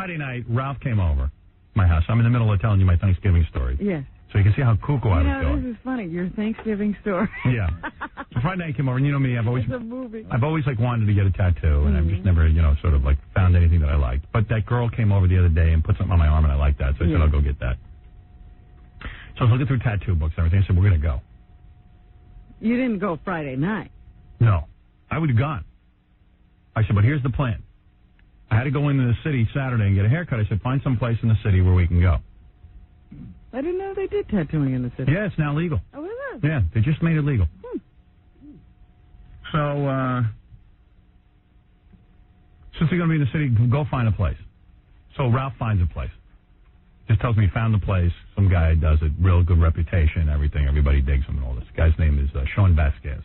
Friday night, Ralph came over my house. I'm in the middle of telling you my Thanksgiving story. Yes. So you can see how cuckoo I was going. This is funny. Your Thanksgiving story. Yeah. So Friday night he came over, and you know me, I've always like wanted to get a tattoo, and I've just never, sort of like found anything that I liked. But that girl came over the other day and put something on my arm, and I liked that, so I said I'll go get that. So I was looking through tattoo books and everything. I said, we're going to go. You didn't go Friday night. No. I would have gone. I said, but here's the plan. I had to go into the city Saturday and get a haircut. I said, find some place in the city where we can go. I didn't know they did tattooing in the city. Yeah, it's now legal. Oh, is it? Yeah, they just made it legal. So, since they're going to be in the city, go find a place. So Ralph finds a place. Just tells me he found the place. Some guy does it, real good reputation, everything. Everybody digs him and all this. The guy's name is Shawn Vasquez.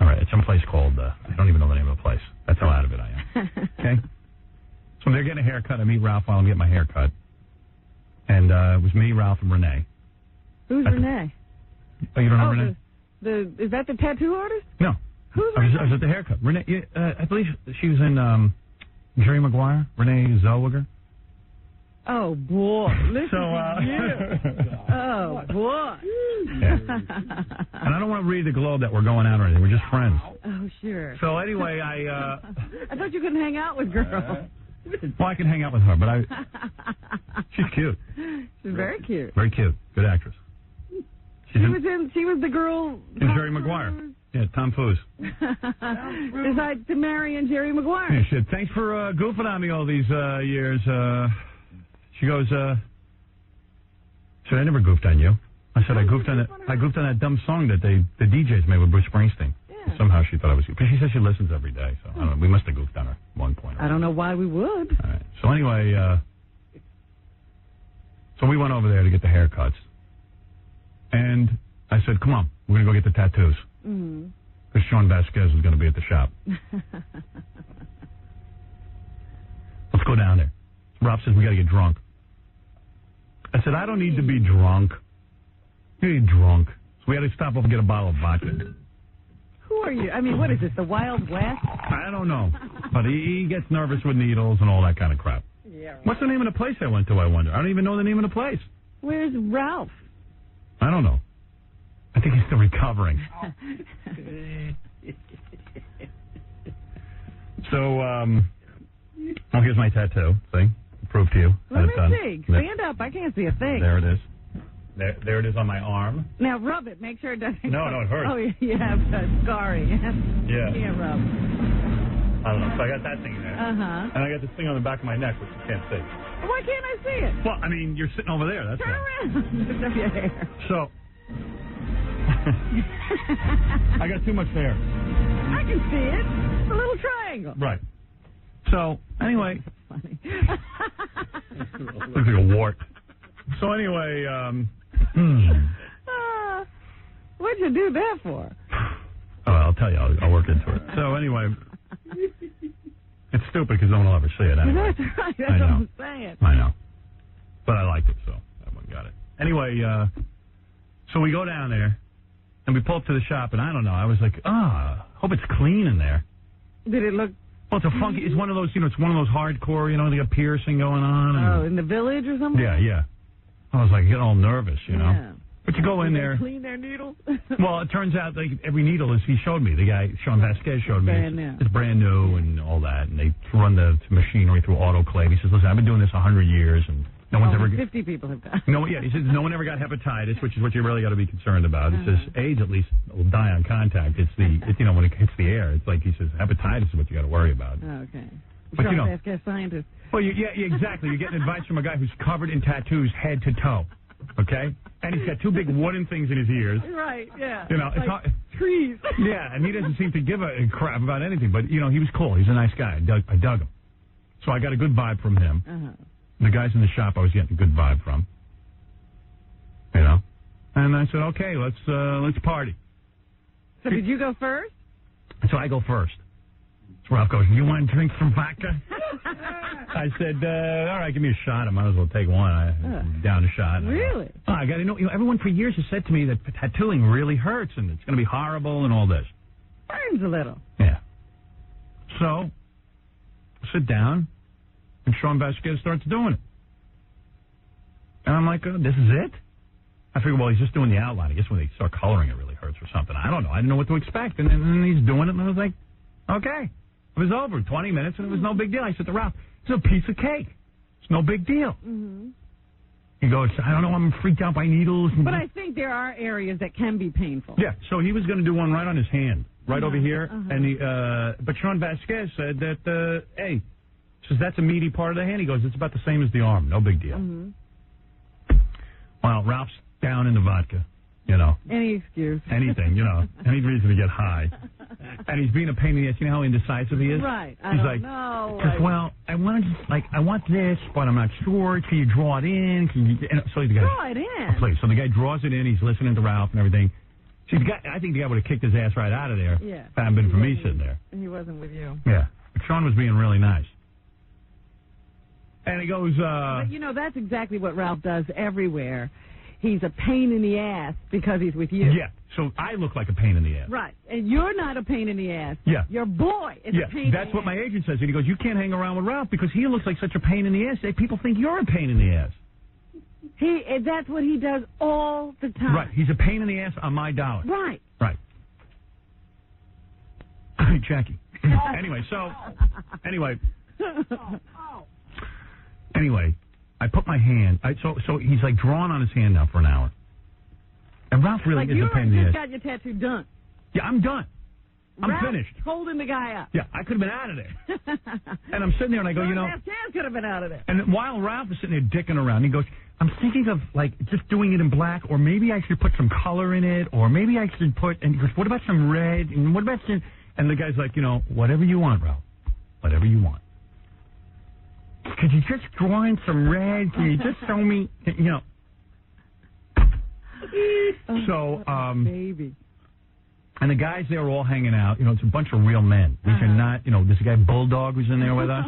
All right, it's some place called, I don't even know the name of the place. That's how out of it I am. Okay? So they're getting a haircut. I meet Ralph while I'm getting my haircut. And it was me, Ralph, and Renee. Who's Renee? Oh, you don't know Renee? Is that the tattoo artist? No. Who's Renee? I was at the haircut. Renee, I believe she was in Jerry Maguire. Renee Zellweger. Oh, boy. Listen to you. Oh, boy. Yeah. And I don't want to read the globe that we're going out or anything. We're just friends. Oh, sure. So anyway, I thought you couldn't hang out with girls. Well, I can hang out with her, but she's cute. She's very cute. Very cute. Good actress. She was the girl in Jerry Maguire. Yeah, Tom Foos. Decided to marry in Jerry Maguire. Yeah, shit. Thanks for goofing on me all these years. She goes, I never goofed on you. I said I goofed on that dumb song that the DJs made with Bruce Springsteen. Yeah. Somehow she thought I was, because she says she listens every day. So I don't know, we must have goofed on her at one point. I don't know why we would. All right. So anyway, so we went over there to get the haircuts, and I said, "Come on, we're gonna go get the tattoos." Because Shawn Vasquez was gonna be at the shop. Let's go down there. Rob says we gotta get drunk. I said, I don't need to be drunk. You need drunk. So we had to stop off and get a bottle of vodka. Who are you? I mean, what is this, the Wild West? I don't know. But he gets nervous with needles and all that kind of crap. Yeah, right. What's the name of the place I went to, I wonder? I don't even know the name of the place. Where's Ralph? I don't know. I think he's still recovering. So, here's my tattoo. See? Prove to you. Let me see. Stand up. I can't see a thing. There it is. There it is on my arm. Now rub it. Make sure it doesn't. No, it hurts. Oh, you have scarring. Yeah. You can't rub. I don't know. So I got that thing there. Uh-huh. And I got this thing on the back of my neck, which you can't see. Why can't I see it? Well, I mean, you're sitting over there. That's Turn around. Lift up your hair. So, I got too much hair. I can see it. It's a little triangle. Right. So, anyway. Funny. Looks like a wart. So anyway, what'd you do that for? Oh, I'll tell you. I'll work into it. So anyway, it's stupid because no one will ever see it anyway. That's right. That's what I'm saying. I know. But I liked it, so everyone got it. Anyway, so we go down there, and we pull up to the shop, and I don't know. I was like, hope it's clean in there. Did it look... Well, it's a funky... It's one of those, it's one of those hardcore, they got piercing going on. And, in the village or something? Yeah. I was like getting all nervous, Yeah. But you go in there. Clean their needles? Well, it turns out like every needle is, he showed me, the guy, Shawn Vasquez showed me. It's brand new and all that. And they run the machinery through autoclave. He says, listen, I've been doing this 100 years and no one's ever... 50 people have done. He says, no one ever got hepatitis, which is what you really got to be concerned about. He says, AIDS at least will die on contact. It's when it hits the air. It's like, he says, hepatitis is what you got to worry about. Okay. But Shawn Vasquez scientist. Well, exactly. You're getting advice from a guy who's covered in tattoos head to toe. Okay? And he's got two big wooden things in his ears. Right, yeah. It's like trees. Yeah, and he doesn't seem to give a crap about anything. But, he was cool. He's a nice guy. I dug him. So I got a good vibe from him. Uh-huh. The guys in the shop I was getting a good vibe from. And I said, okay, let's party. So did you go first? So I go first. So Ralph goes, you want to drink some vodka? I said, all right, give me a shot. I might as well take one. I down a shot. Really? I got to know. Everyone for years has said to me that tattooing really hurts and it's going to be horrible and all this. Burns a little. Yeah. So, sit down. And Shawn Vasquez starts doing it. And I'm like, oh, this is it? I figured, well, he's just doing the outline. I guess when they start coloring, it really hurts or something. I don't know. I didn't know what to expect. And then he's doing it, and I was like, okay. It was over. 20 minutes, and it was no big deal. I said to Ralph, it's a piece of cake. It's no big deal. Mm-hmm. He goes, I don't know, I'm freaked out by needles. But I think there are areas that can be painful. Yeah, so he was going to do one right on his hand, right over here. And but Shawn Vasquez said that, hey, says that's a meaty part of the hand. He goes, it's about the same as the arm. No big deal. Mm-hmm. Well, Ralph's down in the vodka, you know. Any excuse. Anything, you know. Any reason to get high. And he's being a pain in the ass. You know how indecisive he is? Right. He's like, no. Well, I want this, but I'm not sure. Can you draw it in? So the guy, draw it in? Oh, please. So the guy draws it in. He's listening to Ralph and everything. See, I think the guy would have kicked his ass right out of there. Yeah. If it hadn't been for me sitting there. And he wasn't with you. Yeah. But Shawn was being really nice. And he goes, But, you know, that's exactly what Ralph does everywhere. He's a pain in the ass because he's with you. Yeah. So I look like a pain in the ass. Right. And you're not a pain in the ass. Yeah. Your boy is a pain in the ass. That's what my agent says. And he goes, you can't hang around with Ralph because he looks like such a pain in the ass. People think you're a pain in the ass. That's what he does all the time. Right. He's a pain in the ass on my dollar. Right. Right. Jackie. Anyway, I put my hand. So he's like drawing on his hand now for an hour. And Ralph really is a pain in the ass. You just got your tattoo done. Yeah, I'm done. I'm Ralph finished. Holding the guy up. Yeah, I could have been out of there. And I'm sitting there and I go, you know. Vasquez could have been out of there. And while Ralph is sitting there dicking around, he goes, I'm thinking of like just doing it in black, or maybe I should put some color in it, or maybe I should put. And he goes, what about some red? And what about some? And the guy's like, you know, whatever you want, Ralph. Whatever you want. Could you just draw in some red? Can you just show me, you know? So, baby. And the guys there are all hanging out. You know, it's a bunch of real men. These are not, you know, this guy Bulldog who's in there with us,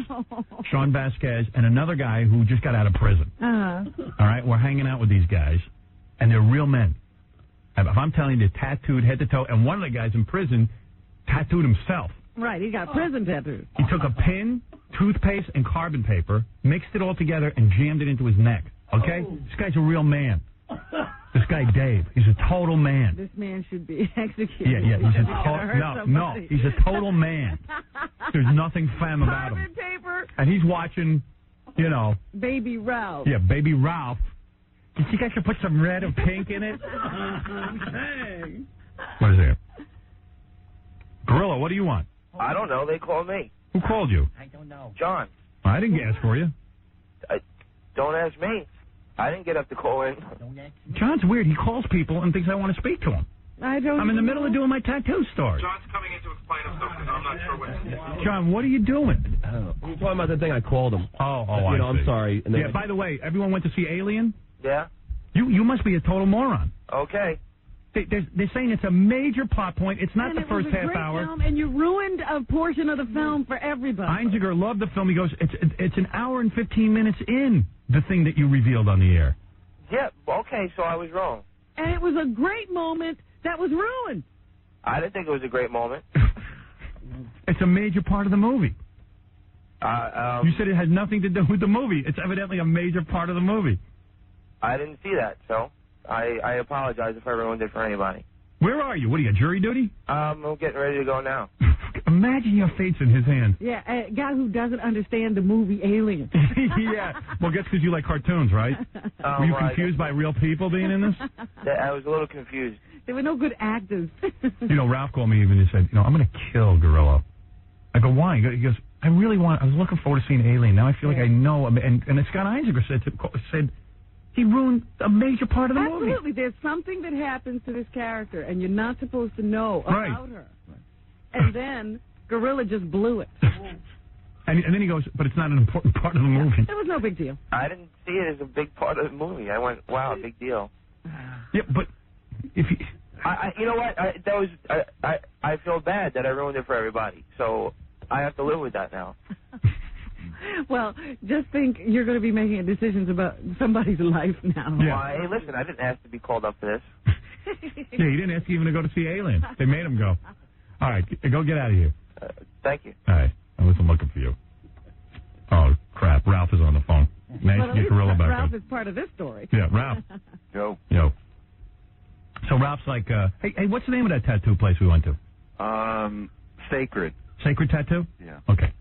Shawn Vasquez, and another guy who just got out of prison. All right, we're hanging out with these guys, and they're real men. If I'm telling you, they're tattooed head to toe, and one of the guys in prison tattooed himself. Right, he got prison tattoos. He took a pin, toothpaste, and carbon paper, mixed it all together, and jammed it into his neck. Okay? This guy's a real man. This guy Dave, he's a total man. This man should be executed. Yeah, he's a he's a total man. There's nothing femme about him. Carbon paper. And he's watching, you know. Baby Ralph. Yeah, Baby Ralph. You think I should put some red or pink in it? What is it? Gorilla, what do you want? I don't know. They called me. Who called you? I don't know. John. I didn't ask for you. Don't ask me. I didn't get up to call in. John's weird. He calls people and thinks I want to speak to him. I'm in the middle of doing my tattoo story. John's coming in to explain himself because I'm not sure what. John, what are you doing? You're talking about the thing I called him. I see. I'm sorry. And yeah, by the way, everyone went to see Alien? Yeah. You must be a total moron. Okay. They're saying it's a major plot point. It's not and the first half hour. Film, and you ruined a portion of the film for everybody. Einziger loved the film. He goes, it's an hour and 15 minutes in the thing that you revealed on the air. Yeah, okay, so I was wrong. And it was a great moment that was ruined. I didn't think it was a great moment. It's a major part of the movie. You said it had nothing to do with the movie. It's evidently a major part of the movie. I didn't see that, so I apologize if I ruined it for anybody. Where are you? What are you, jury duty? I'm getting ready to go now. Imagine your fate's in his hands. Yeah, a guy who doesn't understand the movie Alien. Yeah. Well, guess because you like cartoons, right? Were you confused by real people being in this? I was a little confused. There were no good actors. You know, Ralph called me even and said, I'm going to kill Gorilla. I go, why? He goes, I was looking forward to seeing Alien. Now I feel like I know. And Scott Einziger said he ruined a major part of the movie. Absolutely. There's something that happens to this character, and you're not supposed to know about her. Right. And then Gorilla just blew it. And then he goes, but it's not an important part of the movie. It was no big deal. I didn't see it as a big part of the movie. I went, wow, big deal. Yeah, but if you... you know what? I feel bad that I ruined it for everybody. So I have to live with that now. Well, just think you're going to be making decisions about somebody's life now. Yeah. Well, hey, listen, I didn't ask to be called up for this. Yeah, he didn't ask you even to go to see Alien. They made him go. All right, go get out of here. Thank you. All right, I wasn't looking for you. Oh, crap. Ralph is on the phone. Nice But to at get least Gorilla back Ralph on. is part of this story. Yeah, Ralph. Yo. So Ralph's like, hey, what's the name of that tattoo place we went to? Sacred. Sacred Tattoo? Yeah. Okay.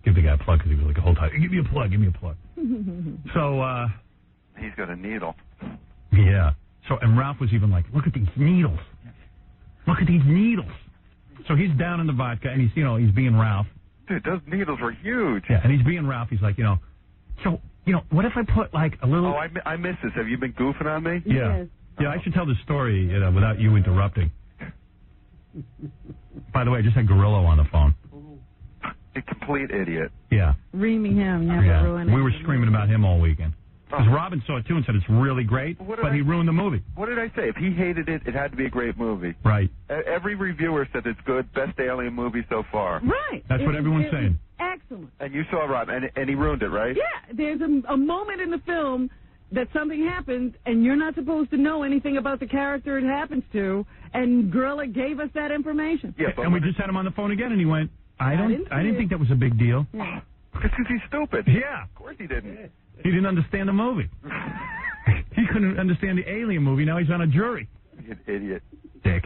Give the guy a plug because he was like the whole time. Give me a plug. So, He's got a needle. yeah. So, and Ralph was even like, look at these needles. Look at these needles. So he's down in the vodka and he's being Ralph. Dude, those needles were huge. Yeah, and he's being Ralph. He's like, so, what if I put like a little... Oh, I missed this. Have you been goofing on me? Yeah. Yes. Yeah, I should tell the story without you interrupting. By the way, I just had Gorilla on the phone. A complete idiot. Yeah. Reaming him, never ruining We were it. screaming about him all weekend. Because Robin saw it too and said it's really great, but he ruined the movie. What did I say? If he hated it, it had to be a great movie. Right. Every reviewer said it's good, best alien movie so far. Right. That's what everyone's saying. Excellent. And you saw Rob, and he ruined it, right? Yeah, there's a moment in the film that something happens, and you're not supposed to know anything about the character it happens to, and Gorilla gave us that information. Yeah, And we just had him on the phone again, and he went, I didn't think that was a big deal. Yeah. Because he's stupid. Yeah. Of course he didn't. He didn't understand the movie. He couldn't understand the Alien movie. Now he's on a jury. He's an idiot. Dick.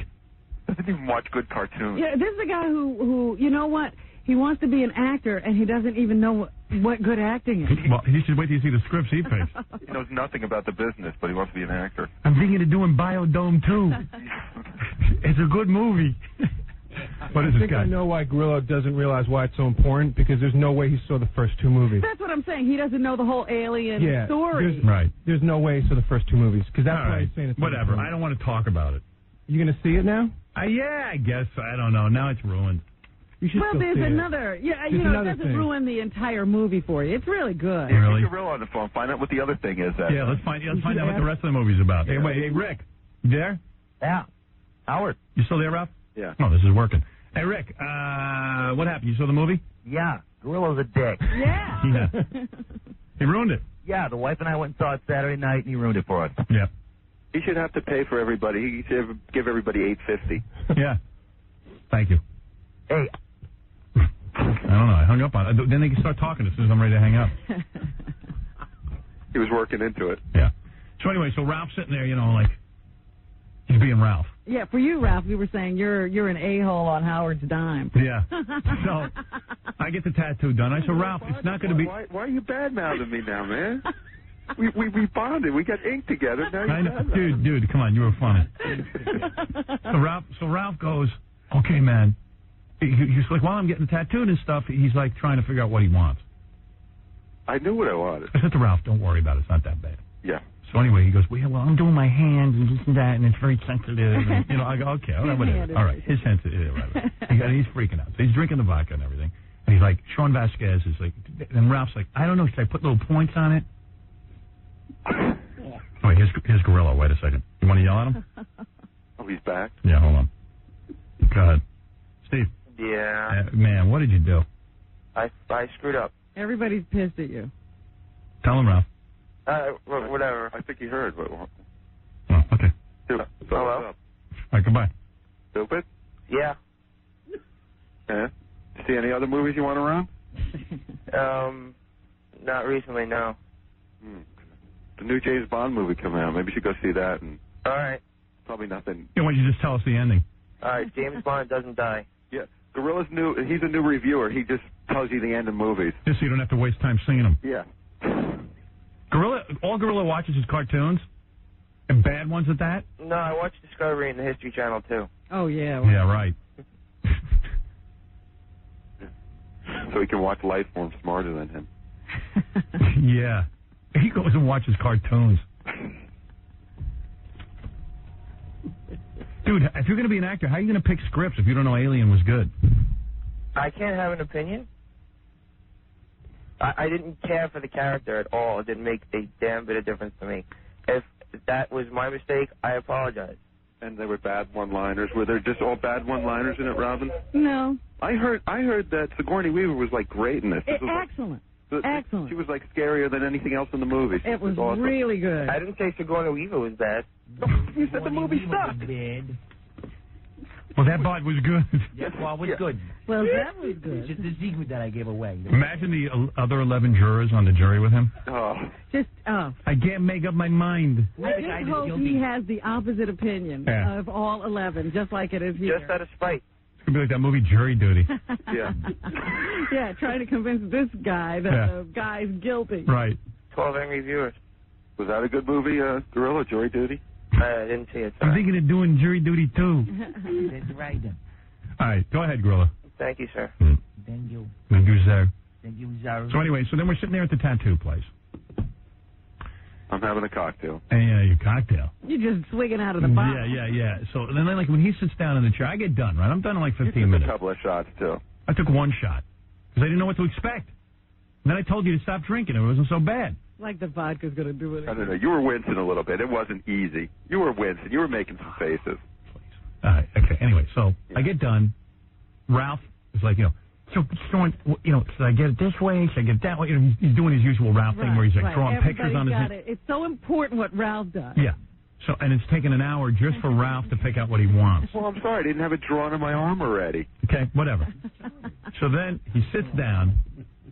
Doesn't even watch good cartoons. Yeah, this is a guy who, you know what? He wants to be an actor, and he doesn't even know what good acting is. Well, he should wait till you see the scripts he picks. He knows nothing about the business, but he wants to be an actor. I'm thinking of doing Biodome too. It's a good movie. What is I this think guy? I know why Gorilla doesn't realize why it's so important, because there's no way he saw the first two movies. That's what I'm saying. He doesn't know the whole Alien story. There's no way he saw the first two movies, because that's All why right. he's saying it's Whatever. important. I don't want to talk about it. You going to see it now? Yeah, I guess. I don't know. Now it's ruined. You should Well, still there's see it. another. Yeah, There's it another doesn't thing. ruin the entire movie for you. It's really good. Yeah, Really? get Gorilla on the phone. Find out what the other thing is. Yeah, let's find out what the rest of the movie's about. Hey, wait, hey, Rick, you there? Yeah. Howard. You still there, Ralph? Yeah. Oh, this is working. Hey, Rick, what happened? You saw the movie? Yeah. Gorilla's a dick. Yeah. Yeah. He ruined it. Yeah, the wife and I went and saw it Saturday night, and he ruined it for us. Yeah. He should have to pay for everybody. He should give everybody $8.50. Yeah. Thank you. Hey. I don't know. I hung up on it. Then they can start talking as soon as I'm ready to hang up. He was working into it. Yeah. So anyway, so Ralph's sitting there, like, he's being Ralph. Yeah, for you, Ralph, we were saying you're an a-hole on Howard's dime. Yeah. So I get the tattoo done. I said, Ralph, it's not going to be... Why are you bad-mouthing me now, man? We bonded. We got ink together. Now I know. Dude, come on. You were funny. So Ralph goes, okay, man. He's like, while I'm getting the tattooed and stuff, he's like trying to figure out what he wants. I knew what I wanted. I said to Ralph, don't worry about it. It's not that bad. Yeah. So anyway, he goes, well, I'm doing my hands and this and that, and it's very sensitive. And, I go, okay, all right, whatever. All right, his sensitive. He's freaking out. So he's drinking the vodka and everything. And he's like, Shawn Vasquez is like, and Ralph's like, I don't know, should I put little points on it? Wait, here's Gorilla. Wait a second. You want to yell at him? Oh, he's back? Yeah, hold on. Go ahead. Steve. Yeah. Man, what did you do? I screwed up. Everybody's pissed at you. Tell him, Ralph. Whatever. I think he heard. But, Oh, okay. Hello? All right, goodbye. Stupid? Yeah. Yeah. See any other movies you want around? Not recently, no. The new James Bond movie coming out. Maybe you should go see that. And All right. probably nothing. Yeah, why don't you just tell us the ending? All right, James Bond doesn't die. Yeah. Gorilla's new. He's a new reviewer. He just tells you the end of movies. Just so you don't have to waste time seeing them. Yeah. All Gorilla watches is cartoons, and bad ones at that. No, I watch Discovery and the History Channel, too. Oh, yeah. Yeah, right. So he can watch Lifeform smarter than him. Yeah. He goes and watches cartoons. Dude, if you're going to be an actor, how are you going to pick scripts if you don't know Alien was good? I can't have an opinion. I didn't care for the character at all. It didn't make a damn bit of difference to me. If that was my mistake, I apologize. And they were bad one-liners. Were there just all bad one-liners in it, Robin? No. I heard that Sigourney Weaver was like great in this. Excellent. Excellent. She was like scarier than anything else in the movie. It was awesome. really good. I didn't say Sigourney Weaver was bad. You said the movie sucked. Well, that part was good. That part was good. Well, that was It's good. just the secret that I gave away. Imagine the other 11 jurors on the jury with him. Oh. I can't make up my mind. I just hope he has the opposite opinion of all 11, just like it is here. Just out of spite. It's going to be like that movie Jury Duty. Yeah. Yeah, trying to convince this guy that the guy's guilty. Right. 12 angry viewers. Was that a good movie, Gorilla, Jury Duty? I didn't see it. I'm thinking of doing Jury Duty, too. That's right, then. All right, go ahead, Gorilla. Thank you, sir. Thank you. Thank you, sir. Thank you, sir. So anyway, then we're sitting there at the tattoo place. I'm having a cocktail. And your cocktail. You're just swigging out of the bottle. Yeah. So then, like, when he sits down in the chair, I get done, right? I'm done in like 15 you took minutes. a couple of shots, too. I took one shot because I didn't know what to expect. And then I told you to stop drinking. It wasn't so bad. Like the vodka's going to do it. I don't know. You were wincing a little bit. It wasn't easy. You were wincing. You were making some faces. All right. Okay. Anyway, so I get done. Ralph is like, so showing, should I get it this way? Should I get it that way? He's doing his usual Ralph thing where he's like drawing pictures on his head. It's so important what Ralph does. Yeah. So, and it's taken an hour just for Ralph to pick out what he wants. Well, I'm sorry. I didn't have it drawn on my arm already. Okay, whatever. So then he sits down,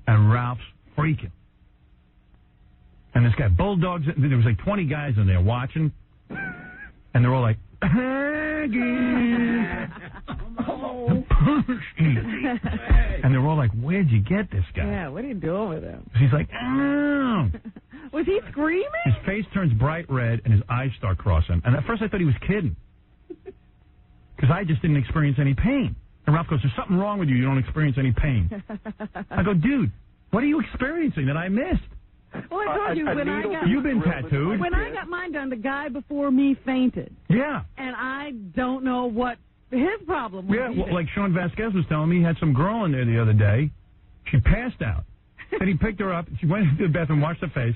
and Ralph's freaking. And this guy, Bulldogs, there was like 20 guys in there watching, and they're all like, and they're all like, where'd you get this guy? Yeah, what are you doing with him? He's like, oh. Was he screaming? His face turns bright red, and his eyes start crossing. And at first I thought he was kidding, because I just didn't experience any pain. And Ralph goes, there's something wrong with you. You don't experience any pain. I go, dude, what are you experiencing that I missed? Well, I told you You've been tattooed. When I got mine done, the guy before me fainted. Yeah. And I don't know what his problem was. Yeah, well, like Shawn Vasquez was telling me, he had some girl in there the other day. She passed out. Then he picked her up. She went into the bathroom, washed her face.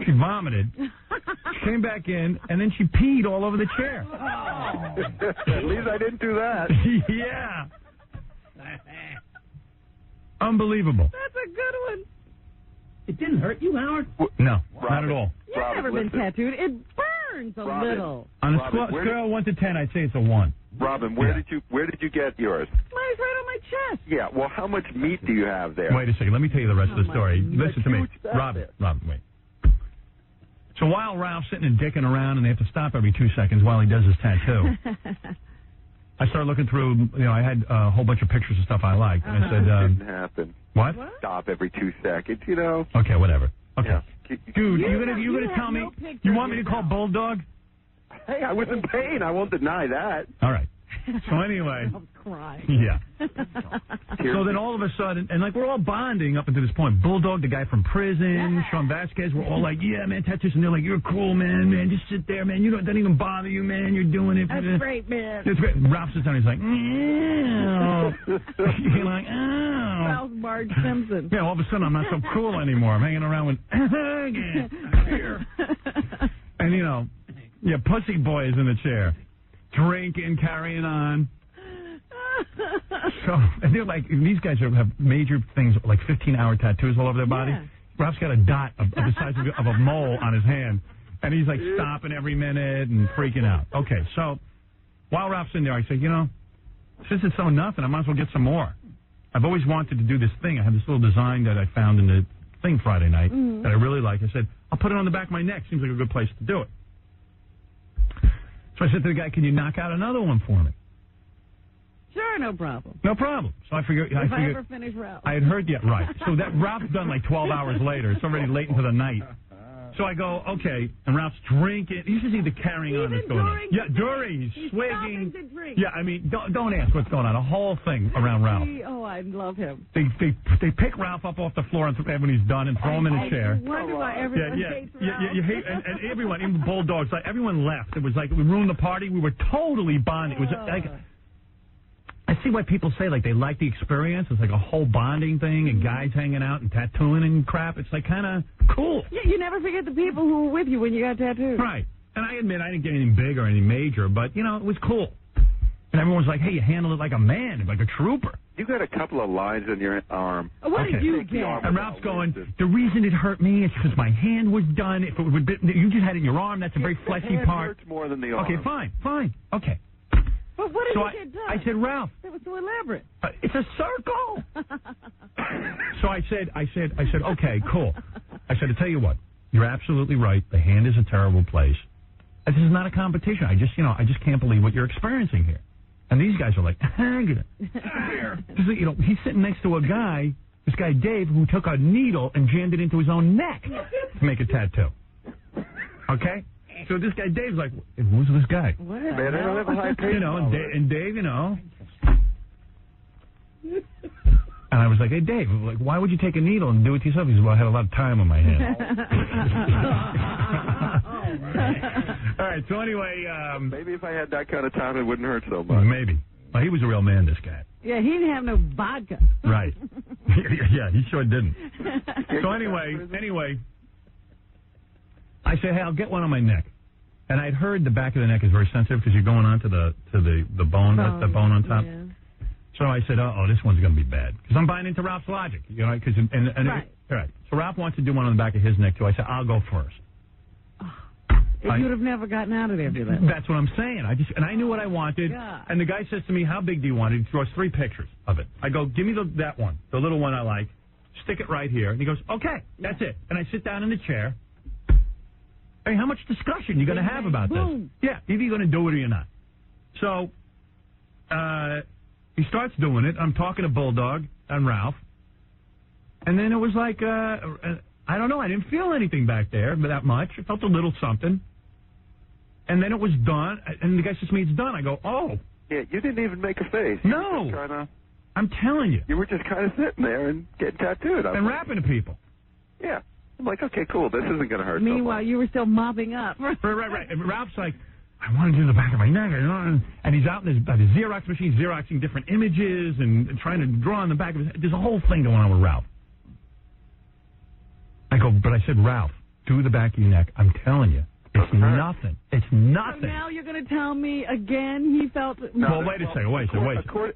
She vomited. She came back in, and then she peed all over the chair. At least I didn't do that. Yeah. Unbelievable. That's a good one. It didn't hurt you, Howard? No, not at all. You've never been tattooed. It burns a little. On a scale of 1 to 10, I'd say it's a 1. Robin, where did you get yours? Mine's right on my chest. Yeah, well, how much meat do you have there? Wait a second. Let me tell you the rest of the story. Listen to me. Robin, wait. So while Ralph's sitting and dicking around, and they have to stop every 2 seconds while he does his tattoo, I started looking through, I had a whole bunch of pictures of stuff I liked. And I said, didn't happen. What? Stop every 2 seconds, Okay, whatever. Okay. Yeah. Dude, you're gonna tell me, you want me to call Bulldog? Hey, I was in pain. I won't deny that. All right. So anyway. I'm crying. Yeah. So then all of a sudden, and like we're all bonding up until this point. Bulldog, the guy from prison, Shawn Vasquez, we're all like, yeah, man, tattoos. And they're like, you're cool, man, just sit there, man. You don't even bother you, man. You're doing it. That's great, man. It's great. Ralph sits down, he's like, you're like, oh. Ralph Marge Simpson. Yeah, all of a sudden I'm not so cool anymore. I'm hanging around with, and Pussy Boy is in the chair, drinking, carrying on. So, and they're like, these guys have major things, like 15-hour tattoos all over their body. Yeah. Ralph's got a dot of the size of a mole on his hand, and he's like stopping every minute and freaking out. Okay, so while Ralph's in there, I say, since it's so nothing, I might as well get some more. I've always wanted to do this thing. I have this little design that I found in the thing Friday night that I really like. I said, I'll put it on the back of my neck. Seems like a good place to do it. So I said to the guy, can you knock out another one for me? Sure, no problem. No problem. So I figured. If I ever finish Ralph. I had heard, right. So that Ralph's done like 12 hours later. It's already late into the night. So I go, okay, and Ralph's drinking. You should see the carrying on that's going on. Yeah, during he's swigging. To drink. Yeah, I mean, don't ask what's going on. A whole thing around Ralph. Oh, I love him. They pick Ralph up off the floor when he's done and throw him in a chair. I wonder why everyone hates Ralph. You hate, and everyone, even Bulldogs, like everyone left. It was like we ruined the party. We were totally bonded. It was like. I see why people say, like, they like the experience. It's like a whole bonding thing and guys hanging out and tattooing and crap. It's, like, kind of cool. Yeah, you never forget the people who were with you when you got tattooed. Right. And I admit I didn't get anything big or anything major, but, it was cool. And everyone's like, hey, you handled it like a man, like a trooper. You got a couple of lines in your arm. What did you get? And Ralph's going, the reason it hurt me is because my hand was done. If it would, you just had it in your arm. That's a very fleshy part. Hurts more than the arm. Okay, fine. Okay. But what did So you get done? I said, Ralph, That was so elaborate. it's a circle. So I said, okay, cool. I said, to tell you what, you're absolutely right. The hand is a terrible place. This is not a competition. I just can't believe what you're experiencing here. And these guys are like, hang it. He's sitting next to a guy, this guy Dave, who took a needle and jammed it into his own neck to make a tattoo. Okay? So this guy Dave's like, who's this guy? What? Man, I don't have a high pain. And Dave, And I was like, hey, Dave, like, why would you take a needle and do it to yourself? He said, well, I had a lot of time on my hands. All right, so anyway. Maybe if I had that kind of time, it wouldn't hurt so much. Maybe. Well, he was a real man, this guy. Yeah, he didn't have no vodka. Right. Yeah, he sure didn't. So anyway, I said, hey, I'll get one on my neck. And I'd heard the back of the neck is very sensitive because you're going on to the bone, the bone on top. Yeah. So I said, this one's going to be bad. Because I'm buying into Ralph's logic. Right. Right. So Ralph wants to do one on the back of his neck, too. I said, I'll go first. You would have never gotten out of there for that. That's what I'm saying. I knew what I wanted. God. And the guy says to me, how big do you want it? He throws 3 pictures of it. I go, give me that one, the little one I like. Stick it right here. And he goes, okay, that's it. And I sit down in the chair. I mean, how much discussion are you going to have about this? Yeah, either you're going to do it or you're not. So he starts doing it. I'm talking to Bulldog and Ralph. And then it was like, I don't know. I didn't feel anything back there that much. I felt a little something. And then it was done. And the guy says to me, it's done. I go, oh. Yeah, you didn't even make a face. No. I'm telling you. You were just kind of sitting there and getting tattooed. And rapping to people. Yeah. I'm like, okay, cool. This isn't going to hurt. Meanwhile, you were still mopping up. Right. And Ralph's like, I want to do the back of my neck. And he's out in the Xerox machine, Xeroxing different images and trying to draw on the back of his head. There's a whole thing going on with Ralph. I go, but I said, Ralph, do the back of your neck. I'm telling you. It's nothing. It's nothing. So now you're going to tell me again he felt... Well, wait a second. Wait.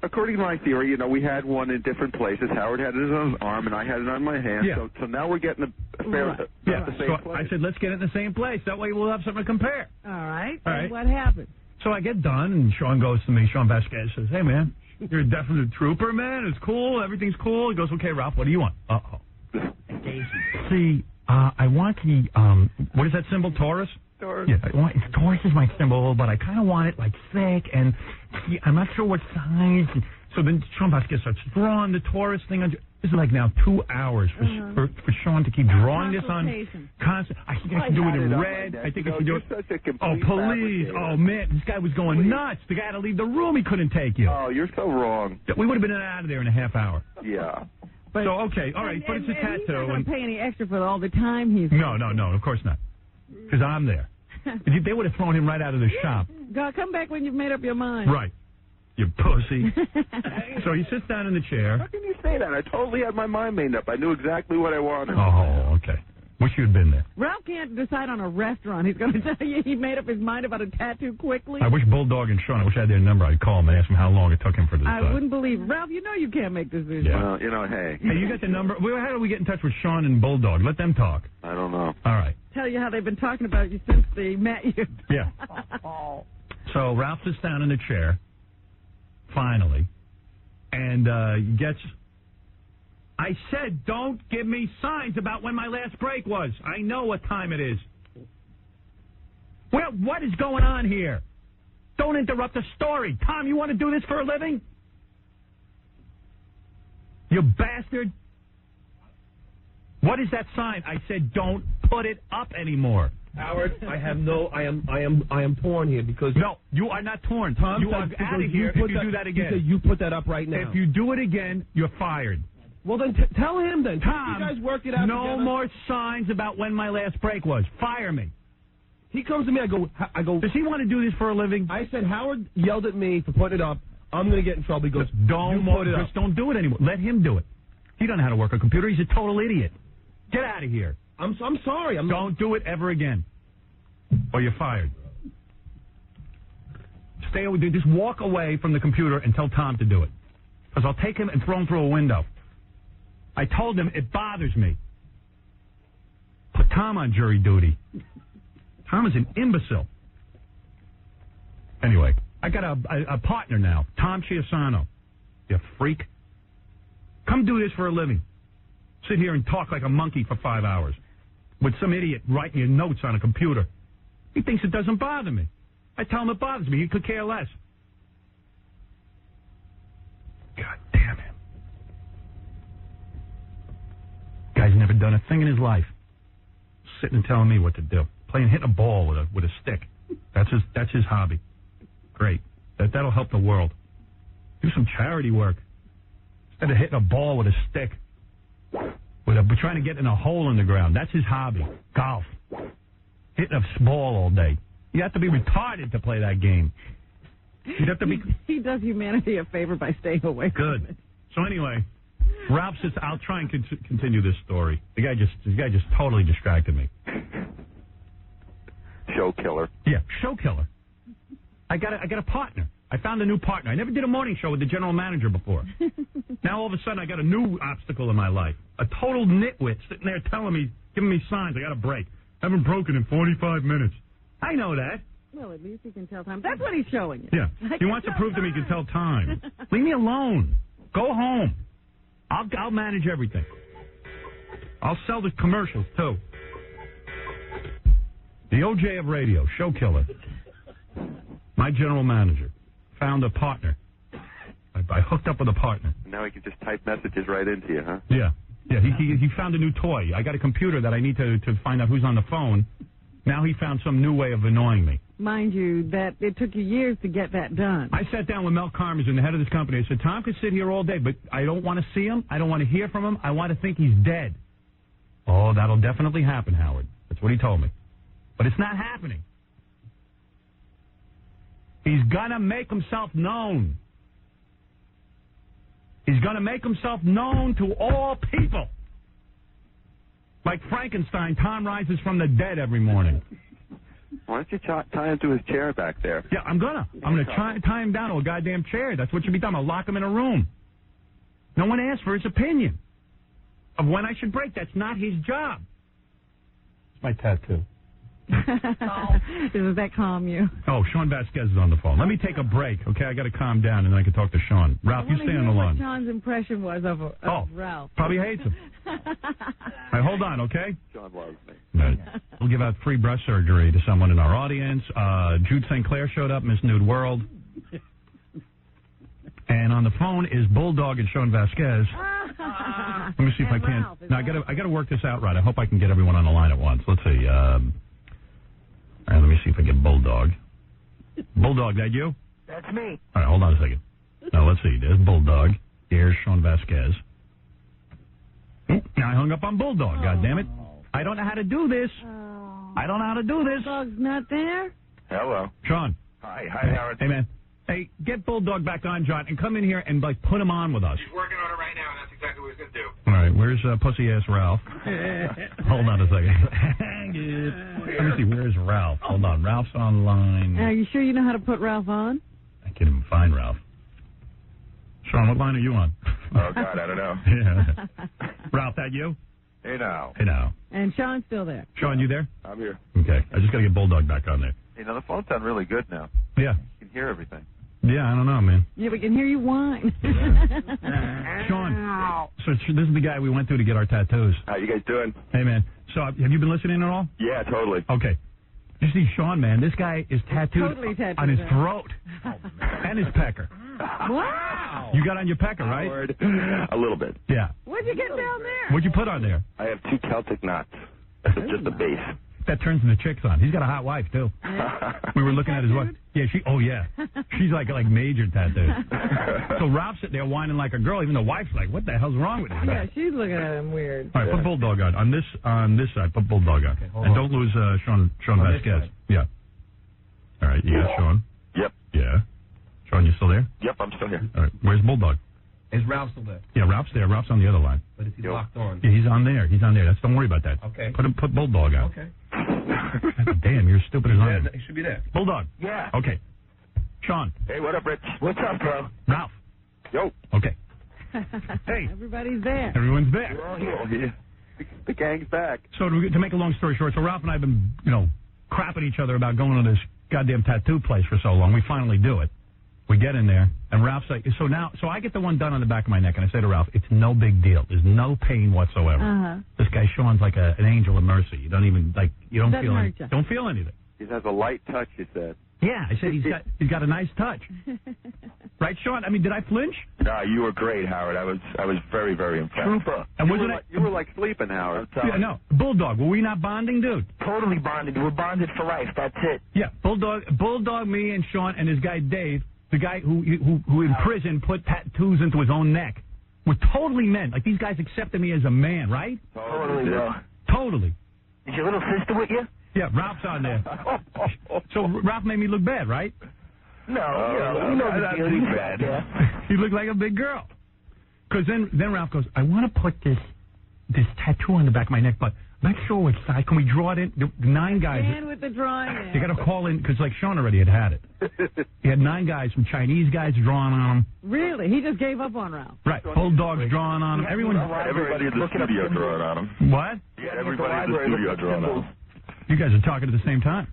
According to my theory, we had one in different places. Howard had it on his arm, and I had it on my hand. Yeah. So now we're getting a fair... Yeah. The same So place. I said, let's get it in the same place. That way we'll have something to compare. All right. All right. And what happened? So I get done, and Shawn goes to me. Shawn Vasquez says, hey, man, you're a definite trooper, man. It's cool. Everything's cool. He goes, okay, Ralph, what do you want? Uh-oh. See, I want the, what is that symbol, Taurus? Taurus. Yeah, Taurus is my symbol, but I kind of want it, like, thick, and I'm not sure what size. So then Shawn Vasquez starts drawing the Taurus thing. This is like now 2 hours for Shawn to keep drawing this on. Constant. I think I should do it in red. I think I should do it. Oh, please. Oh, man. This guy was going nuts. The guy had to leave the room. He couldn't take you. Oh, you're so wrong. We would have been out of there in a half hour. Yeah. But, so, okay. All right. But it's a tattoo. He's not going to pay any extra for all the time he's... No. Of course not. Because I'm there. They would have thrown him right out of the shop. God, come back when you've made up your mind. Right. You pussy. So he sits down in the chair. How can you say that? I totally had my mind made up. I knew exactly what I wanted. Oh, okay. Wish you had been there. Ralph can't decide on a restaurant. He's going to tell you he made up his mind about a tattoo quickly. I wish Bulldog and Shawn, I wish I had their number. I'd call them and ask them how long it took him for this. I wouldn't believe it. Ralph, you know you can't make decisions. Yeah. Well, hey. Hey, you got the number? Well, how do we get in touch with Shawn and Bulldog? Let them talk. I don't know. All right. Tell you how they've been talking about you since they met you. Yeah. So Ralph sits down in the chair, finally, and gets... I said, don't give me signs about when my last break was. I know what time it is. Well, what is going on here? Don't interrupt the story. Tom, you want to do this for a living? You bastard. What is that sign? I said, don't put it up anymore. Howard, I am torn here because... No, you are not torn. Tom, you are out of here if you do that again. He said you put that up right now. If you do it again, you're fired. Well, then tell him then. Tom, you guys work it out no together. more signs about when my last break was. Fire me. He comes to me, I go... Does he want to do this for a living? I said, Howard yelled at me for putting it up. I'm going to get in trouble. He goes, don't do it anymore. Let him do it. He doesn't know how to work a computer. He's a total idiot. Get out of here. I'm sorry. Don't do it ever again, or you're fired. Stay away. Just walk away from the computer and tell Tom to do it. Because I'll take him and throw him through a window. I told him it bothers me. Put Tom on jury duty. Tom is an imbecile. Anyway, I got a partner now, Tom Chiasano. You freak. Come do this for a living. Sit here and talk like a monkey for 5 hours with some idiot writing your notes on a computer. He thinks it doesn't bother me. I tell him it bothers me. He could care less. God damn him. Guy's never done a thing in his life. Sitting and telling me what to do. Hitting a ball with a stick. That's his hobby. Great. That'll help the world. Do some charity work. Instead of hitting a ball with a stick. Trying to get in a hole in the ground. That's his hobby. Golf. Hitting a ball all day. You have to be retarded to play that game. You'd have to be. He does humanity a favor by staying away from it. Good. So anyway, Ralph says, I'll try and continue this story. The guy just totally distracted me. Show killer. Yeah, show killer. I got a partner. I found a new partner. I never did a morning show with the general manager before. Now all of a sudden I got a new obstacle in my life. A total nitwit sitting there telling me, giving me signs. I got a break. Haven't broken in 45 minutes. I know that. Well, at least he can tell time. That's what he's showing you. Yeah. He wants to prove to me he can tell time. Leave me alone. Go home. I'll manage everything. I'll sell the commercials, too. The OJ of radio, show killer. My general manager found a partner. I hooked up with a partner. Now he can just type messages right into you, huh? Yeah. Yeah, he found a new toy. I got a computer that I need to find out who's on the phone. Now he found some new way of annoying me. Mind you, that it took you years to get that done. I sat down with Mel Karmazin, the head of this company. I said, Tom could sit here all day, but I don't want to see him. I don't want to hear from him. I want to think he's dead. Oh, that'll definitely happen, Howard. That's what he told me. But it's not happening. He's going to make himself known. He's going to make himself known to all people. Like Frankenstein, Tom rises from the dead every morning. Why don't you tie him to his chair back there? Yeah, I'm going to tie him down to a goddamn chair. That's what should be done. I'll lock him in a room. No one asked for his opinion of when I should break. That's not his job. It's my tattoo. Does that calm you? Oh, Shawn Vasquez is on the phone. Let me take a break, okay? I got to calm down, and then I can talk to Shawn. Ralph, you stay on the line. What Shawn's impression was of Ralph. Probably hates him. All right, hold on, okay? Shawn loves me. Right. We'll give out free breast surgery to someone in our audience. Jude St. Clair showed up, Miss Nude World. And on the phone is Bulldog and Shawn Vasquez. Let me see if I can. No, I got to work this out right. I hope I can get everyone on the line at once. Let's see. All right, let me see if I get Bulldog. Bulldog, that you? That's me. All right, hold on a second. Now, let's see. There's Bulldog. Here's Shawn Vasquez. Now I hung up on Bulldog, goddammit. I don't know how to do this. I don't know how to do this. Bulldog's not there? Hello. Shawn. Hi, Howard. Hey, man. Hey, get Bulldog back on, John, and come in here and, put him on with us. He's working on it right now, and that's exactly what he's going to do. All right, where's pussy-ass Ralph? Hold on a second. Let me see, where's Ralph? Hold on, Ralph's online. Are you sure you know how to put Ralph on? I can't even find Ralph. Shawn, what line are you on? Oh, God, I don't know. Yeah. Ralph, that you? Hey, now. Hey, now. And Shawn's still there. Shawn, you there? I'm here. Okay, I just got to get Bulldog back on there. Hey, now the phone sounds really good now. Yeah. You can hear everything. Yeah, I don't know, man. Yeah, we can hear you whine. Shawn, so this is the guy we went through to get our tattoos. How you guys doing? Hey, man. So have you been listening at all? Yeah, totally. Okay. You see Shawn, man, this guy is tattooed, on his throat and his pecker. Wow. You got on your pecker, right? Howard. A little bit. Yeah. What'd you get down there? What'd you put on there? I have 2 Celtic knots. That's just the base. That turns into chicks on. He's got a hot wife, too. Yeah. We were looking at his wife. Yeah, she's like major tattooed. So Ralph's sitting there whining like a girl, even the wife's like, what the hell's wrong with this guy? Yeah, she's looking at him weird. All right, put Bulldog on. On this side, put Bulldog on. Okay, and don't lose Shawn Vasquez. Yeah. All right, you got Shawn? Yep. Yeah. Shawn, you still there? Yep, I'm still here. All right, where's Bulldog? Is Ralph still there? Yeah, Ralph's there. Ralph's on the other line. But is he locked on? Yeah, he's on there. Don't worry about that. Okay. Put Bulldog on. Okay. Damn, you're stupid as I am. He should be there. Bulldog. Yeah. Okay. Shawn. Hey, what up, Rich? What's up, bro? Ralph. Yo. Okay. Hey. Everybody's there. Everyone's there. We're all here. The gang's back. So to make a long story short, so Ralph and I have been, crapping each other about going to this goddamn tattoo place for so long. We finally do it. We get in there, and Ralph's like, so I get the one done on the back of my neck, and I say to Ralph, it's no big deal. There's no pain whatsoever. Uh-huh. This guy Sean's like an angel of mercy. You don't even don't feel anything. He has a light touch, you said. Yeah, I said he's got a nice touch. Right, Sean? I mean, did I flinch? No, you were great, Howard. I was very, very impressed. Trooper. And You were like sleeping, Howard. Yeah, no, Bulldog. Were we not bonding, dude? Totally bonded. We're bonded for life. That's it. Yeah, Bulldog, me and Sean and his guy Dave, the guy who in prison put tattoos into his own neck. We're totally men. Like, these guys accepted me as a man, right? Totally, bro. Totally. Is your little sister with you? Yeah, Ralph's on there. So Ralph made me look bad, right? No, we know the deal. You bad. You look like a big girl. Because then Ralph goes, I want to put this tattoo on the back of my neck, but I'm not sure which side. Can we draw it in? 9 guys. And with the drawing. They got to call in, because like Sean already had it. He had 9 guys, some Chinese guys drawing on him. Really? He just gave up on Ralph. Right. Bulldog's drawing on him. Everybody in the studio drawing on him. What? Yeah, everybody in the studio drawing on him. You guys are talking at the same time.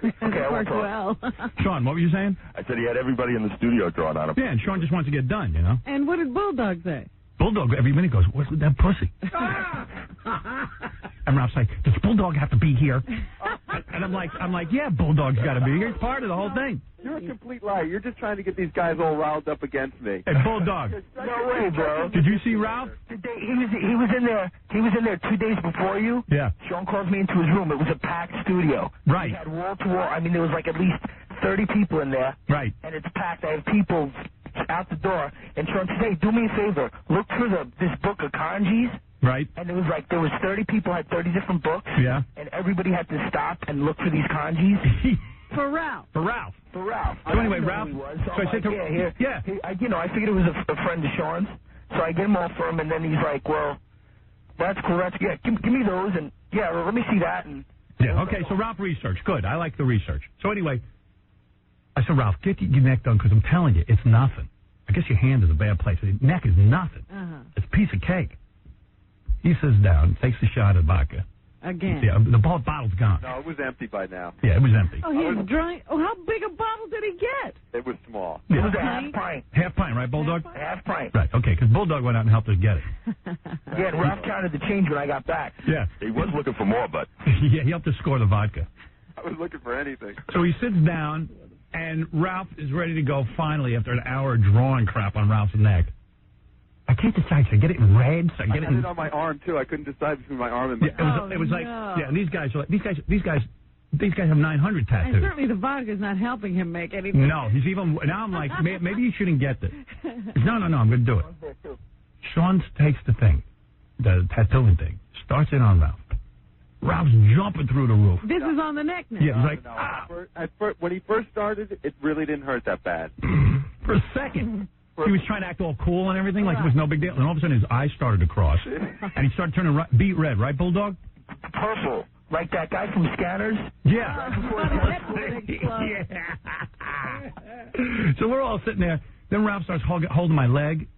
Okay, It worked well. Sean, what were you saying? I said he had everybody in the studio drawing on him. Yeah, and Sean just wants to get done, you know? And what did Bulldog say? Bulldog every minute goes, what's with that pussy? And Ralph's like, does Bulldog have to be here? And I'm like, yeah, Bulldog's got to be here. It's part of the whole thing. You're a complete liar. You're just trying to get these guys all riled up against me. Hey, Bulldog. No way, bro. Did you see Ralph? He was in there. He was in there 2 days before you. Yeah. Sean calls me into his room. It was a packed studio. Right. He had wall to wall. I mean, there was like at least 30 people in there. Right. And it's packed. I have people out the door. And Sean said, hey, do me a favor. Look through this book of kanjis. Right. And there was 30 people, had 30 different books. Yeah. And everybody had to stop and look for these kanjis. For Ralph. For Ralph. For Ralph. So anyway, Ralph. So I said to yeah. I figured it was a friend of Sean's. So I get him all for him, and then he's like, well, that's cool. Give me those, and yeah, let me see that. And yeah, okay, so Ralph researched. Good, I like the research. So anyway, I said, Ralph, get your neck done, because I'm telling you, it's nothing. I guess your hand is a bad place. Your neck is nothing. Uh-huh. It's a piece of cake. He sits down, takes a shot of vodka. Again. Yeah, the bottle's gone. No, it was empty by now. Yeah, it was empty. Oh, he's drawing. Oh, how big a bottle did he get? It was small. it was a half pint. Half pint, right, Bulldog? Half pint. Right, okay, because Bulldog went out and helped us get it. Yeah, and Ralph counted the change when I got back. Yeah. He was looking for more, but Yeah, he helped us score the vodka. I was looking for anything. So he sits down, and Ralph is ready to go finally after an hour of drawing crap on Ralph's neck. I can't decide. Should I get it in red? Should I get I had it on my arm, too. I couldn't decide between my arm and my it was like, yeah, and these guys are like, these guys have 900 tattoos. And certainly the vodka's not helping him make anything. No, he's even, now I'm like, maybe you shouldn't get this. No, I'm going to do it. Sean takes the thing, the tattooing thing, starts it on Ralph. Ralph's jumping through the roof. This is on the neck now. Yeah, he's like, when he first started, it really didn't hurt that bad. For a second. He was trying to act all cool and everything, like it was no big deal. And all of a sudden, his eyes started to cross. And he started turning beet red, right, Bulldog? Purple. Like that guy from Scanners? Yeah. So we're all sitting there. Then Ralph starts holding my leg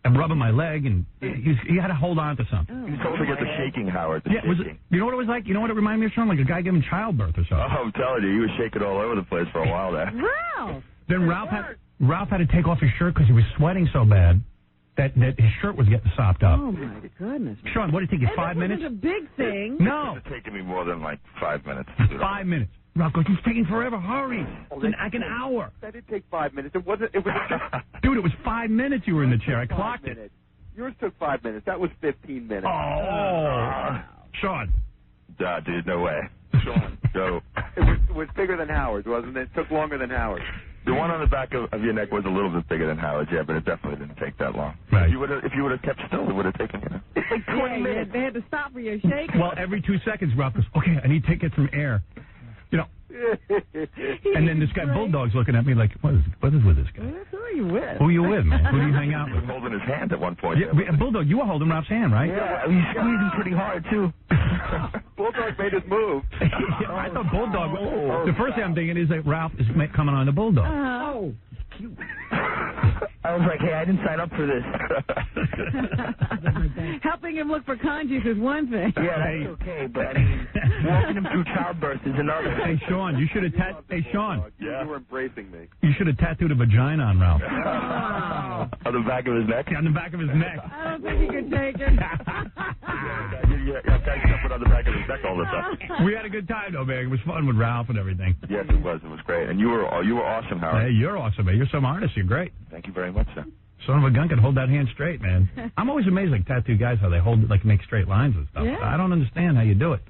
and rubbing my leg, and he had to hold on to something. don't forget the shaking, Howard. The shaking. You know what it was like? You know what it reminded me of, Sean? Like a guy giving childbirth or something. Oh, I'm telling you, he was shaking all over the place for a while there. Ralph! Then Ralph had to take off his shirt because he was sweating so bad that his shirt was getting sopped up. Oh, my goodness. Sean, what did it take you, 5 minutes? It wasn't a big thing. No. It's taken me more than like 5 minutes. 5 minutes. Ralph goes, it's taking forever. Hurry. It's like an hour. That did take 5 minutes. It was Dude, it was 5 minutes you were in the chair. I clocked it. Yours took 5 minutes. That was 15 minutes. Oh. Sean. Nah, dude, no way. Sean, go. It was bigger than Howard's, wasn't it? It took longer than Howard's. The one on the back of your neck was a little bit bigger than Howard's, yeah, but it definitely didn't take that long. Right. If you would have kept still, it would have taken, It's like 20 minutes. They had to stop for your shake. Well, every 2 seconds, Ralph goes, okay, I need to get some air. You know. And then this guy Bulldog's looking at me like, what is with this guy? Who are you with? Who are you with, man? Who do you hang out He was with? holding his hand at one point. Yeah, Bulldog, you were holding Ralph's hand, right? Yeah, he's squeezing pretty hard, too. Bulldog made his move. I thought Bulldog. The first thing I'm thinking is that Ralph is coming on the Bulldog. Oh. I was like, hey, I didn't sign up for this. Helping him look for kanjis is one thing. Yeah, that's okay, but I mean... Walking him through childbirth is another. Hey, Sean, you should have Hey, Sean. Yeah. You were embracing me. You should have tattooed a vagina on Ralph. On the back of his neck? On the back of his neck. I don't think he could take it. Yeah, guys jumping on the back of his neck all the time. We had a good time, though, man. It was fun with Ralph and everything. Yes, it was. It was great. And you were awesome, Howard. Hey, you're awesome, man. You're some artist. You're great. Thank you very much, sir. Son of a gun can hold that hand straight, man. I'm always amazed, like, tattoo guys, how they hold it, like, make straight lines and stuff. Yeah. I don't understand how you do it.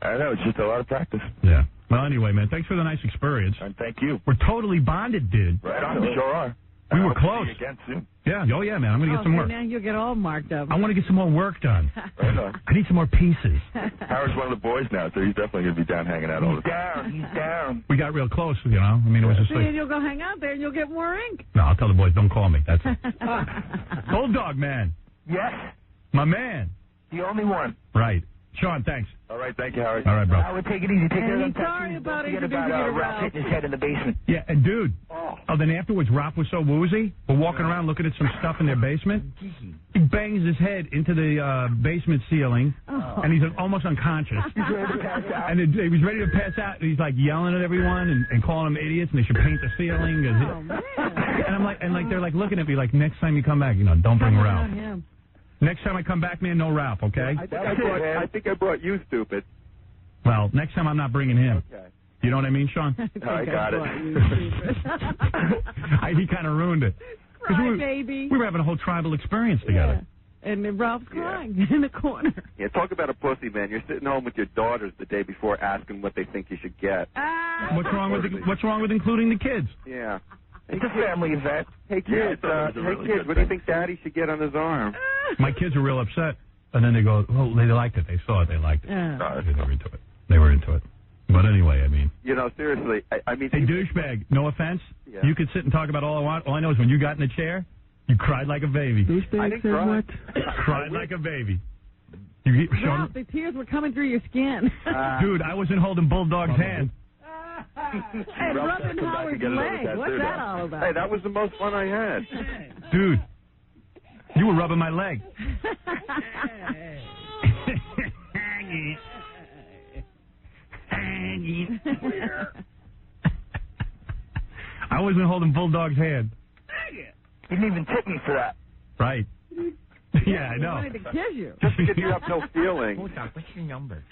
I know. It's just a lot of practice. Yeah. Well, anyway, man, thanks for the nice experience. And thank you. We're totally bonded, dude. Right on. We sure are. We were I hope to close. see you again soon. Yeah. Oh, yeah, man. I'm going to get some more. Now you'll get all marked up. I want to get some more work done. Right on. I need some more pieces. Howard's one of the boys now, so he's definitely going to be down hanging out all the time. He's down. We got real close, you know. I mean, it was just See, like... and you'll go hang out there and you'll get more ink. No, I'll tell the boys, don't call me. That's it. Bulldog man. Yes, My man. the only one. Right. Sean, thanks. All right, thank you, Howard. All right, bro. I would take it easy. Take care of And them he's sorry tattoos. about Don't forget introducing about you to Ralph Ralph. hitting his head in the basement. Yeah, and dude. Oh, then afterwards, Ralph was so woozy. We're walking around looking at some stuff in their basement. He bangs his head into the basement ceiling, and he's almost unconscious. He's ready to pass out. And he was ready to pass out, and he's like yelling at everyone and calling them idiots, and they should paint the ceiling. Oh, man. And I'm like, they're like looking at me like, next time you come back, don't bring Ralph. Yeah. Next time I come back, man, no Ralph, okay? I think I brought you, stupid. Well, next time I'm not bringing him. Okay. You know what I mean, Sean? I got it. He kind of ruined it. 'Cause Cry, baby. We were having a whole tribal experience together. Yeah. And then Ralph's crying in the corner. Yeah, talk about a pussy, man. You're sitting home with your daughters the day before asking what they think you should get. What's wrong with including the kids? Yeah. It's a family event. Hey, kids, what do you think Daddy should get on his arm? My kids are real upset. And then they go, well, they liked it. They saw it. They liked it. Yeah. They were into it. They were into it. But anyway, I mean. Seriously, I mean. Hey, douchebag, no offense. Yeah. You could sit and talk about all I want. All I know is when you got in the chair, you cried like a baby. I didn't cry. Cried like a baby. Ralph, the tears were coming through your skin. Dude, I wasn't holding Bulldog's hand. And rubbing Howard's leg. What's that all about? Hey, that was the most fun I had. Dude, you were rubbing my leg. I wasn't holding Bulldog's hand. You didn't even tip me for that. Right. Yeah, I know. I wanted to kiss you. Just because you have no feeling. Hold on, what's your number?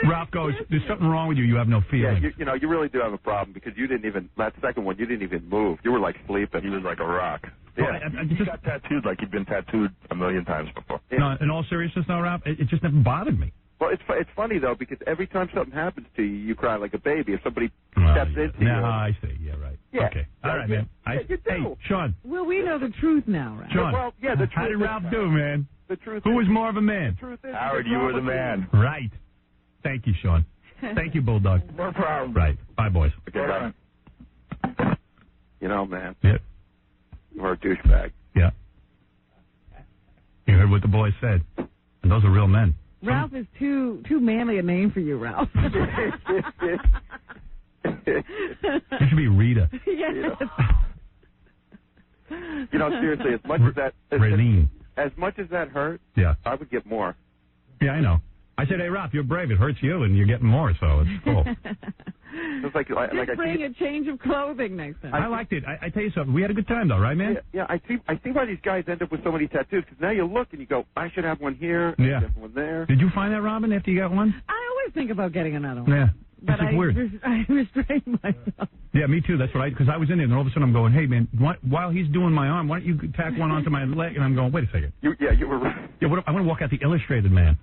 Ralph goes, there's something wrong with you. You have no Yeah, feeling. you really do have a problem because you didn't even, that second one, you didn't even move. You were like sleeping. He was like a rock. Well, Yeah, I he just- got tattooed like he'd been tattooed a million times before. No, in all seriousness, though, Ralph, it just never bothered me. Well, it's funny, though, because every time something happens to you, you cry like a baby. If somebody Well, steps yeah. into you. Yeah, I see. Yeah, right. Yeah. Okay. All right, man. You do. Hey, Sean. Well, we know the truth now, right? Sean. Well, yeah, the How truth did is- Ralph do, man? The truth Who is, was more of a man? truth is, Howard, you were the man. Right. Thank you, Sean. Thank you, Bulldog. No problem. Right. Bye, boys. Okay, bye. Man, Yeah. you're a douchebag. Yeah. You heard what the boys said. And those are real men. Ralph is too manly a name for you, Ralph. You should be Rita. Yes. Seriously, Raylene. as much as that hurt, Yeah. I would get more. Yeah, I know. I said, hey, Ralph, you're brave. It hurts you, and you're getting more, so it's cool. It's like I Just bring see, a change of clothing next time. I liked it. I tell you something. We had a good time, though, right, man? yeah, I see why these guys end up with so many tattoos. Because now you look and you go, I should have one here, Yeah. I should have one there. Did you find that, Robin, after you got one? I always think about getting another one. Yeah. But It's just weird. I restrain myself. Yeah, me too. That's what because I was in there, and all of a sudden I'm going, hey, man, while he's doing my arm, why don't you tack one onto my leg? And I'm going, wait a second. You were right. Yeah, I want to walk out the Illustrated Man.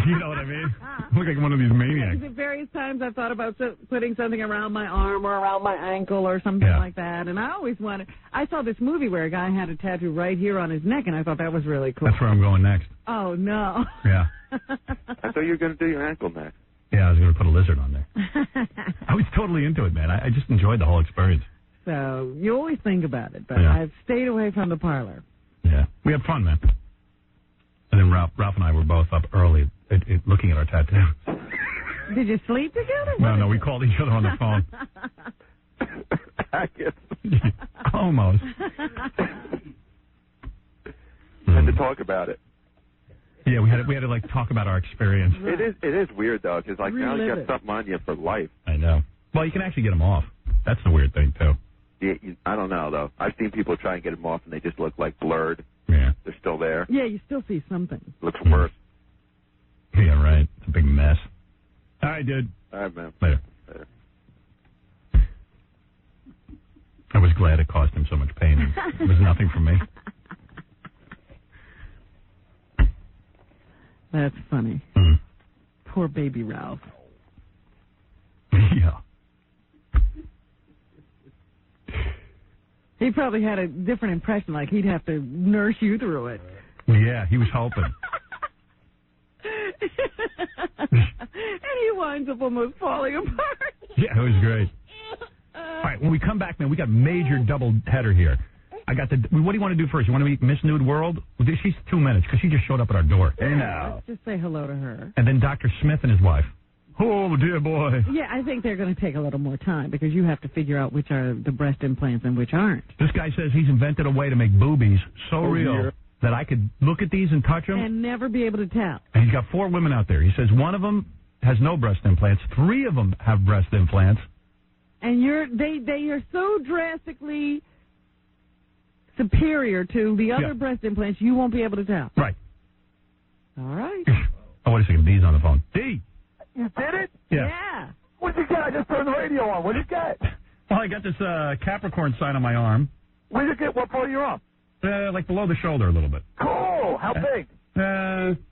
You know what I mean? I look like one of these maniacs. At various times I've thought about putting something around my arm or around my ankle or something like that. And I always wanted. I saw this movie where a guy had a tattoo right here on his neck, and I thought that was really cool. That's where I'm going next. Oh, no. Yeah. I thought you were going to do your ankle next. Yeah, I was going to put a lizard on there. I was totally into it, man. I just enjoyed the whole experience. So you always think about it, but Yeah. I've stayed away from the parlor. Yeah. We had fun, man. And then Ralph and I were both up early looking at our tattoos. Did you sleep together? No, we called each other on the phone. Almost. Had to talk about it. Yeah, we had to like talk about our experience. It is weird though, because like now you Relive got it. something on you for life. I know. Well, you can actually get them off. That's the weird thing too. Yeah, I don't know though. I've seen people try and get them off, and they just look like blurred. Yeah. They're still there. Yeah, you still see something. Looks worse. Yeah, right. It's a big mess. All right, dude. All right, man. Later. I was glad it caused him so much pain. It was nothing for me. That's funny. Mm. Poor baby Ralph. Yeah. He probably had a different impression, like he'd have to nurse you through it. Yeah, he was hoping. And he winds up almost falling apart. Yeah, it was great. All right, when we come back, man, we got a major double header here. I got the. What do you want to do first? You want to meet Miss Nude World? She's 2 minutes because she just showed up at our door. Hey now. Let's just say hello to her. And then Dr. Smith and his wife. Oh dear boy. Yeah, I think they're going to take a little more time because you have to figure out which are the breast implants and which aren't. This guy says he's invented a way to make boobies so real that I could look at these and touch them and never be able to tell. And he's got 4 women out there. He says one of them has no breast implants. 3 of them have breast implants. And they are so drastically superior to the other breast implants, you won't be able to tell. Right. All right. Oh, wait a second. D's on the phone. D. You did it? Yeah. What'd you get? I just turned the radio on. What'd you get? Well, I got this Capricorn sign on my arm. Where'd you get? What part of your arm? Like below the shoulder a little bit. Cool. How big?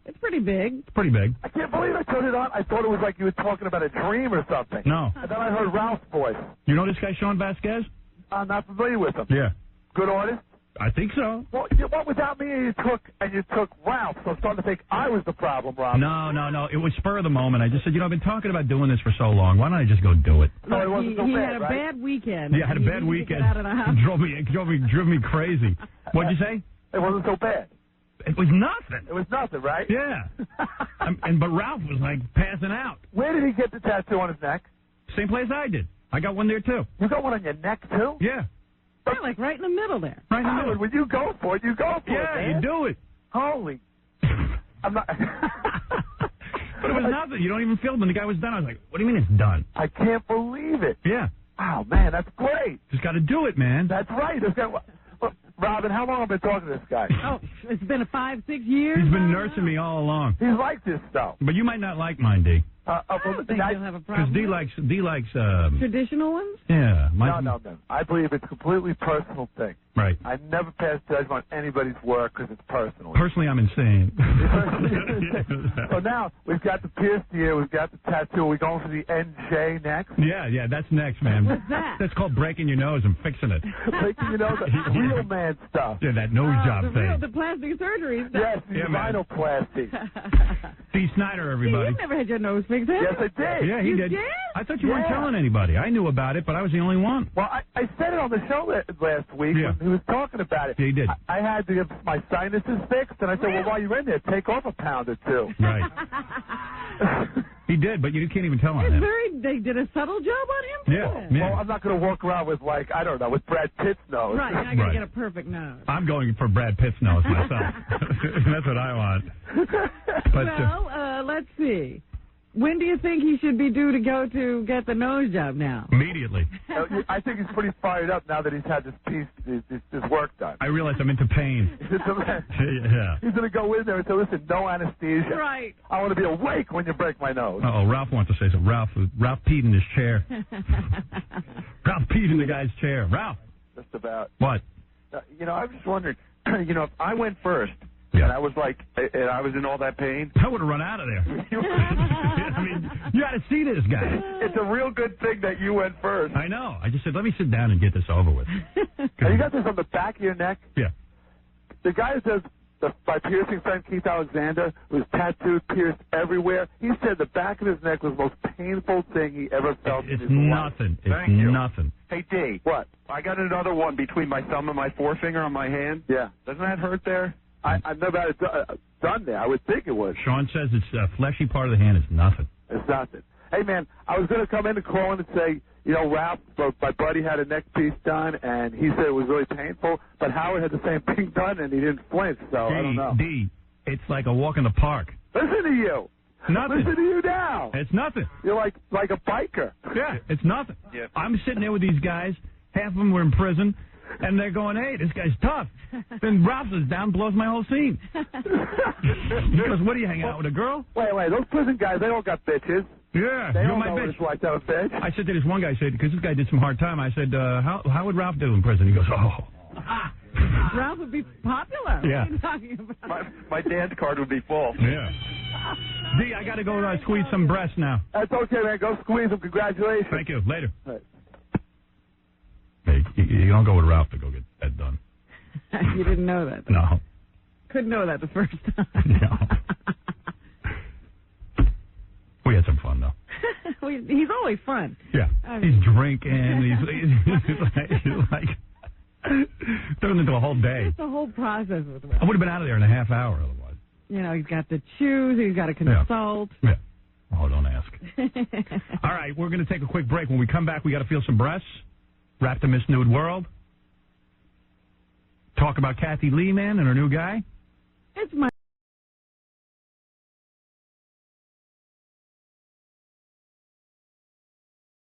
It's pretty big. It's pretty big. I can't believe I turned it on. I thought it was like you were talking about a dream or something. No. And then I heard Ralph's voice. You know this guy, Shawn Vasquez? I'm not familiar with him. Yeah. Good artist? I think so. Well, what without me you took Ralph, so I'm starting to think I was the problem, Rob. No. It was spur of the moment. I just said, I've been talking about doing this for so long. Why don't I just go do it? No, it wasn't so he bad, had a right? bad weekend. Yeah, I had a bad weekend. Out of the house. It drove me crazy. What'd you say? It wasn't so bad. It was nothing. It was nothing, right? Yeah. But Ralph was like passing out. Where did he get the tattoo on his neck? Same place I did. I got one there too. You got one on your neck too? Yeah. Yeah, like right in the middle there. Right in the middle. Howard, when you go for it, you go for it. Yeah, Man. you do it. Holy. I'm not. But it was nothing. You don't even feel it. When the guy was done, I was like, what do you mean it's done? I can't believe it. Yeah. Oh, man, that's great. Just got to do it, man. That's right. This guy, look, Robin, how long have I been talking to this guy? Oh, it's been 5-6 years. He's been nursing me all along. He's like this stuff. But you might not like mine, D. I don't think you'll have a Because problem. D likes Traditional ones? yeah. No. I believe it's a completely personal thing. Right. I never pass judgment on anybody's work because it's personal. Personally, I'm insane. So now we've got the pierced ear, we've got the tattoo. Are we going for the NJ next? Yeah, that's next, man. What's that? That's called breaking your nose and fixing it. Making, the real man stuff. Yeah, that nose job thing. The plastic surgery stuff. Yes, the rhinoplasty. Steve Snyder, everybody. You've never had your nose fixed, have Yes, you? I did. Yeah, he You did. did? I thought you weren't telling anybody. I knew about it, but I was the only one. Well, I said it on the show last week Yeah. when he was talking about it. Yeah, he did. I had to get my sinuses fixed, and I said, well, while you're in there, take off a pound or two. Right. He did, but you can't even tell on It's him. they did a subtle job on him? Yeah. Well, I'm not going to walk around with, with Brad Pitt's nose. Right, you're not going Right. to get a perfect nose. I'm going for Brad Pitt's nose myself. That's what I want. But, Well, let's see. When do you think he should be due to go to get the nose job now? immediately. I think he's pretty fired up now that he's had this work done. I realize I'm into pain. Yeah. He's going to go in there and say, listen, no anesthesia. Right. I want to be awake when you break my nose. Uh-oh, Ralph wants to say something. Ralph peed in his chair. Ralph peed in the guy's chair. Ralph. Just about. What? I was just wondering, if I went first, Yeah. and I was and I was in all that pain. I would have run out of there. I mean, you got to see this guy. It's a real good thing that you went first. I know. I just said, let me sit down and get this over with. Now, you got this on the back of your neck? Yeah. The guy who does my piercing friend Keith Alexander, who's tattooed, pierced everywhere, he said the back of his neck was the most painful thing he ever felt in It's his life. nothing. It's Thank you. nothing. Hey, D. What? I got another one between my thumb and my forefinger on my hand. Yeah. Doesn't that hurt there? I've never had it done there. I would think it would. Sean says it's a fleshy part of the hand. It's nothing. It's nothing. Hey, man, I was going to come in and call in and say, Ralph, my buddy had a neck piece done, and he said it was really painful, but Howard had the same thing done, and he didn't flinch, so I don't know. D, It's like a walk in the park. Listen to you. Nothing. Listen to you now. It's nothing. You're like a biker. Yeah, it's nothing. Yeah. I'm sitting there with these guys. Half of them were in prison, and they're going, "Hey, this guy's tough." Then Ralph is down, blows my whole scene. He goes, "What do you hang out with a girl?" Wait. Those prison guys, they all got bitches. Yeah, They you're don't my know what bitch. it's like to have a bitch. I said to this one guy, because this guy did some hard time. I said, how would Ralph do in prison? He goes, "Oh." Ralph would be popular. Yeah. What are you talking about? My dance card would be full. Yeah. D, I got to go squeeze some breasts now. That's okay, man. Go squeeze them. Congratulations. Thank you. Later. Right. Hey, you don't go with Ralph to go get that done. You didn't know that. No. Couldn't know that the first time. No. We had some fun, though. He's always fun. Yeah. He's drinking. He's like turned into a whole day. It's the whole process with Ralph. I would have been out of there in a half hour otherwise. You know, he's got to choose. He's got to consult. Yeah. Oh, don't ask. All right, we're going to take a quick break. When we come back, we got to feel some breasts. Wrap the Miss Nude World. Talk about Kathy Lee, man, and her new guy. It's my